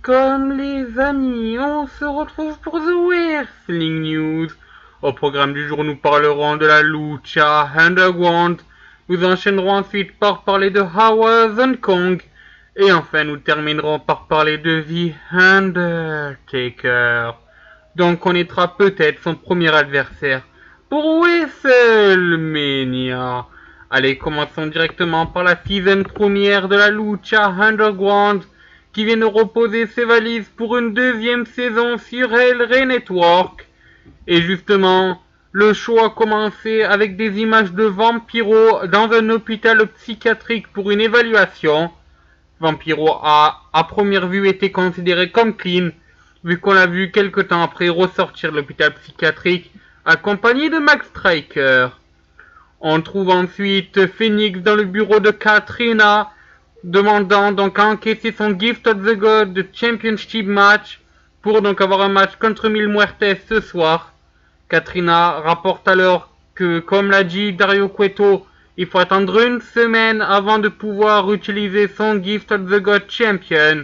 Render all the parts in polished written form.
Welcome les amis, on se retrouve pour The Wrestling News. Au programme du jour, nous parlerons de la Lucha Underground. Nous enchaînerons ensuite par parler de Howard Kong. Et enfin, nous terminerons par parler de The Undertaker. Donc, on connaîtra peut-être son premier adversaire pour WrestleMania. Allez, commençons directement par la season première de la Lucha Underground, qui vient de reposer ses valises pour une deuxième saison sur El Rey Network. Et justement, le show a commencé avec des images de Vampiro dans un hôpital psychiatrique pour une évaluation. Vampiro a, à première vue, été considéré comme clean, vu qu'on l'a vu quelque temps après ressortir de l'hôpital psychiatrique, accompagné de Max Striker. On trouve ensuite Phoenix dans le bureau de Katrina, demandant donc à encaisser son Gift of the God Championship match pour donc avoir un match contre Mil Muertes ce soir. Katrina rapporte alors que, comme l'a dit Dario Cueto, il faut attendre une semaine avant de pouvoir utiliser son Gift of the God Champion.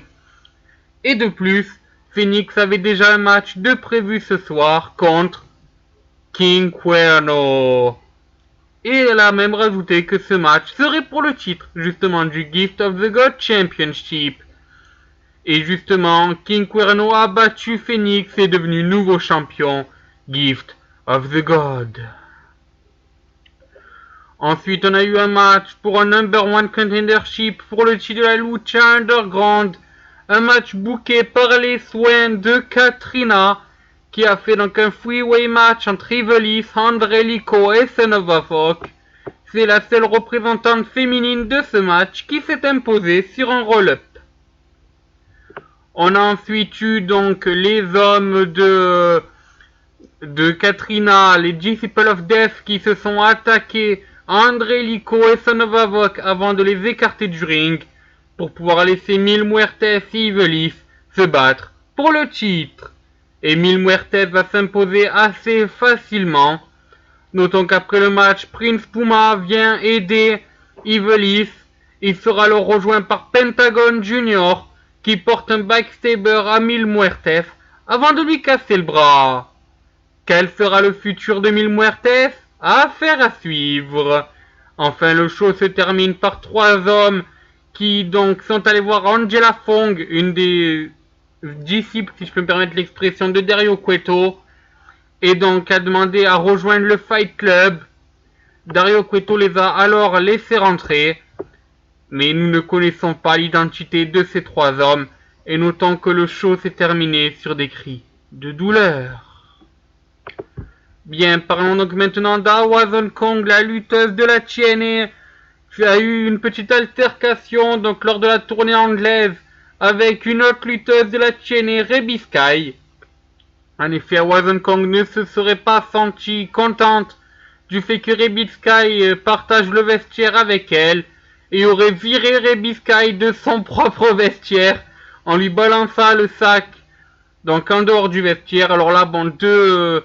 Et de plus, Phoenix avait déjà un match de prévu ce soir contre King Cuerno. Et elle a même rajouté que ce match serait pour le titre, justement, du Gift of the God Championship. Et justement, King Cuerno a battu Phoenix et est devenu nouveau champion Gift of the God. Ensuite, on a eu un match pour un number one contendership pour le titre de la Lucha Underground. Un match booké par les soins de Katrina, qui a fait donc un freeway match entre Ivelisse, Andrelico et Son of a Folk. C'est la seule représentante féminine de ce match qui s'est imposée sur un roll-up. On a ensuite eu donc les hommes de Katrina, les Disciples of Death, qui se sont attaqués à Andrelico et Son of a Folk avant de les écarter du ring pour pouvoir laisser Mil Muertes et Ivelisse se battre pour le titre. Et Mil Muertes va s'imposer assez facilement. Notons qu'après le match, Prince Puma vient aider Ivelisse. Il sera alors rejoint par Pentagon Junior, qui porte un backstabber à Mil Muertes avant de lui casser le bras. Quel sera le futur de Mil Muertes? Affaire à suivre. Enfin, le show se termine par trois hommes qui donc sont allés voir Angela Fong, une des disciples, si je peux me permettre l'expression, de Dario Cueto, et donc a demandé à rejoindre le Fight Club. Dario Cueto les a alors laissés rentrer, mais nous ne connaissons pas l'identité de ces trois hommes, et notons que le show s'est terminé sur des cris de douleur. Bien, parlons donc maintenant d'Awazon Kong, la lutteuse de la TNA, qui a eu une petite altercation donc lors de la tournée anglaise avec une autre lutteuse de la TNA, Reby Sky. En effet, Awazon Kong ne se serait pas sentie contente du fait que Reby Sky partage le vestiaire avec elle et aurait viré Reby Sky de son propre vestiaire en lui balançant le sac donc en dehors du vestiaire. Alors là, bon, deux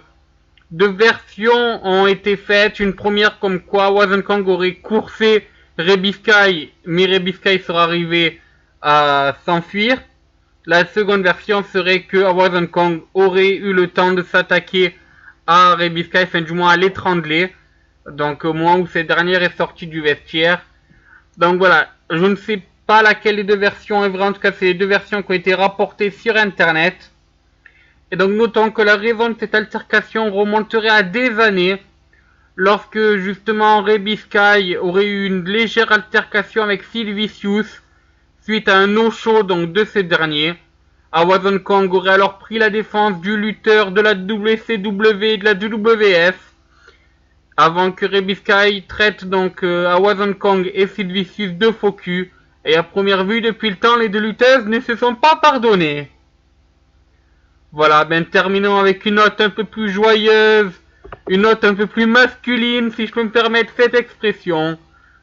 versions ont été faites. Une première comme quoi Awazon Kong aurait coursé Reby Sky, mais Reby Sky sera arrivé à s'enfuir. La seconde version serait que Awazon Kong aurait eu le temps de s'attaquer à Reby Sky, enfin du moins à l'étrangler, donc au moment où cette dernière est sortie du vestiaire. Donc voilà, je ne sais pas laquelle des deux versions est vraie, en tout cas c'est les deux versions qui ont été rapportées sur internet. Et donc notons que la raison de cette altercation remonterait à des années, lorsque justement Reby Sky aurait eu une légère altercation avec Sid Vicious suite à un no-show donc de ce dernier. Awazon Kong aurait alors pris la défense du lutteur de la WCW et de la WWF avant que Reby Sky traite donc Awazon Kong et Sid Vicious de faux cul. Et à première vue, depuis le temps, les deux lutteuses ne se sont pas pardonnées. Voilà, ben terminons avec une note un peu plus joyeuse, une note un peu plus masculine, si je peux me permettre cette expression.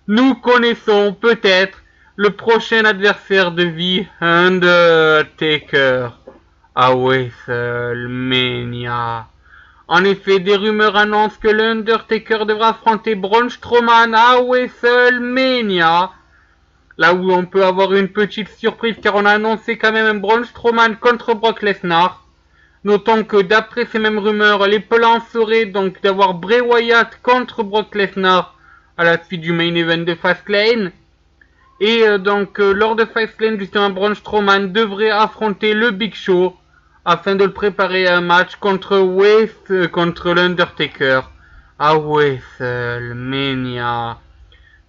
Nous connaissons peut-être le prochain adversaire de The Undertaker à WrestleMania. En effet, des rumeurs annoncent que l'Undertaker devra affronter Braun Strowman à WrestleMania. Là où on peut avoir une petite surprise car on a annoncé quand même un Braun Strowman contre Brock Lesnar. Notons que d'après ces mêmes rumeurs, les plans seraient donc d'avoir Bray Wyatt contre Brock Lesnar à la suite du main event de Fastlane. Et lors de Fastlane, justement, Braun Strowman devrait affronter le Big Show afin de le préparer à un match contre l'Undertaker à WrestleMania.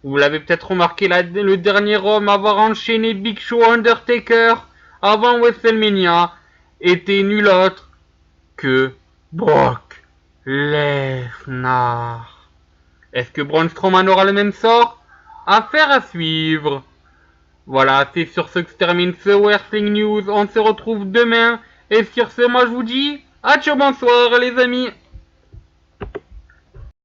Vous l'avez peut-être remarqué, le dernier homme à avoir enchaîné Big Show Undertaker avant WrestleMania était nul autre que Brock Lesnar. Est-ce que Braun Strowman aura le même sort? Affaire à suivre. Voilà, c'est sur ce que se termine ce Wrestling News. On se retrouve demain. Et sur ce, moi je vous dis, adieu, bonsoir les amis.